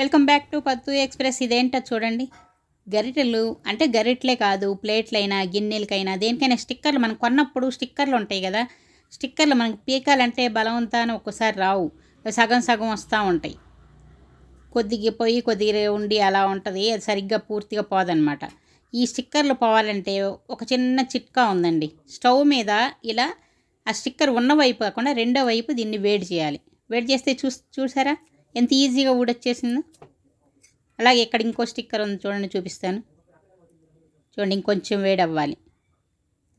Welcome back to పత్తు express. ఇదేంటో చూడండి, గరిటెలు అంటే గరిటెలే కాదు, ప్లేట్లైనా గిన్నెలకైనా దేనికైనా స్టిక్కర్లు మనం కొన్నప్పుడు స్టిక్కర్లు ఉంటాయి కదా. స్టిక్కర్లు మనకి పీకాలంటే బలవంతాన ఒక్కోసారి రావు, సగం సగం వస్తూ ఉంటాయి. కొద్దిగా పోయి కొద్దిగా ఉండి అలా ఉంటుంది, అది సరిగ్గా పూర్తిగా పోదనమాట. ఈ స్టిక్కర్లు పోవాలంటే ఒక చిన్న చిట్కా ఉందండి. స్టవ్ మీద ఇలా ఆ స్టిక్కర్ ఉన్న వైపు కాకుండా రెండో వైపు దీన్ని వేడి చేయాలి. వేడి చేస్తే చూసారా ఎంత ఈజీగా ఊడొచ్చేసిందో. అలాగే ఇక్కడ ఇంకో స్టిక్కర్ ఉంది చూడండి, చూపిస్తాను చూడండి. ఇంకొంచెం వేడి అవ్వాలి,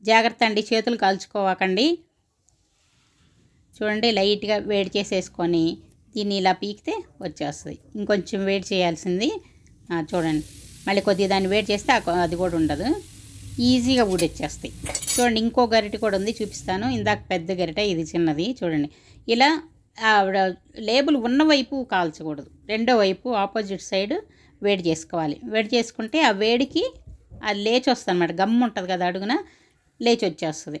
జాగ్రత్త అండి, చేతులు కాల్చుకోవాకండి. చూడండి, లైట్గా వేడి చేసేసుకొని దీన్ని ఇలా పీకితే వచ్చేస్తుంది. ఇంకొంచెం వేడి చేయాల్సింది. చూడండి, మళ్ళీ కొద్దిగా దాన్ని వేడి చేస్తే అది కూడా ఉండదు, ఈజీగా ఊడొచ్చేస్తాయి. చూడండి, ఇంకో గరిటె కూడా ఉంది, చూపిస్తాను. ఇందాక పెద్ద గరిటె, ఇది చిన్నది. చూడండి, ఇలా లేబుల్ ఉన్న వైపు కాల్చకూడదు, రెండో వైపు ఆపోజిట్ సైడ్ వేడి చేసుకోవాలి. వేడి చేసుకుంటే ఆ వేడికి అది లేచి వస్తుంది అన్నమాట. గమ్ము ఉంటుంది కదా అడుగున, లేచి వచ్చేస్తుంది.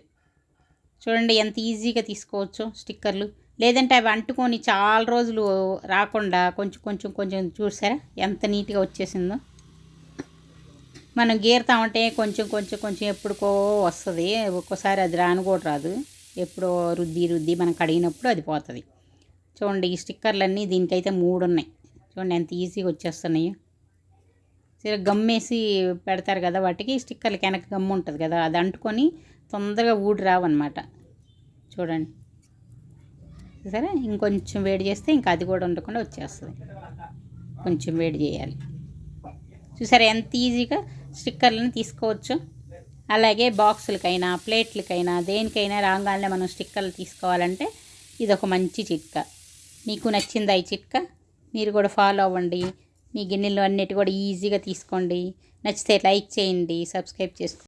చూడండి ఎంత ఈజీగా తీసుకోవచ్చు స్టిక్కర్లు. లేదంటే అవి అంటుకొని చాలా రోజులు రాకుండా కొంచెం కొంచెం కొంచెం చూసారా ఎంత నీట్గా వచ్చేసిందో. మనం గీరుతామంటే కొంచెం కొంచెం కొంచెం ఎప్పుడుకో వస్తుంది, ఒక్కోసారి అది రాను కూడా రాదు. ఎప్పుడో రుద్ది రుద్ది మనం కడిగినప్పుడు అది పోతుంది. చూడండి, ఈ స్టిక్కర్లన్నీ దీనికైతే 3 ఉన్నాయి. చూడండి ఎంత ఈజీగా వచ్చేస్తున్నాయో. సరే, గమ్మేసి పెడతారు కదా వాటికి, స్టిక్కర్లకి వెనక గమ్ము ఉంటుంది కదా, అది అంటుకొని తొందరగా ఊడి రావన్నమాట. చూడండి, సరే ఇంకొంచెం వేడి చేస్తే ఇంకా అది కూడా ఉండకుండా వచ్చేస్తుంది. కొంచెం వేడి చేయాలి. చూసారా ఎంత ఈజీగా స్టిక్కర్లను తీసుకోవచ్చు. అలాగే బాక్సులకైనా ప్లేట్లకైనా దేనికైనా రాగానే మనం స్టిక్కర్లు తీసుకోవాలంటే ఇది ఒక మంచి చిట్కా. మీకు నచ్చిందా ఈ చిట్కా? మీరు కూడా ఫాలో అవ్వండి. మీ గిన్నెలు అన్నిటి కూడా ఈజీగా తీసుకోండి. నచ్చితే లైక్ చేయండి, సబ్స్క్రైబ్ చేసుకోండి.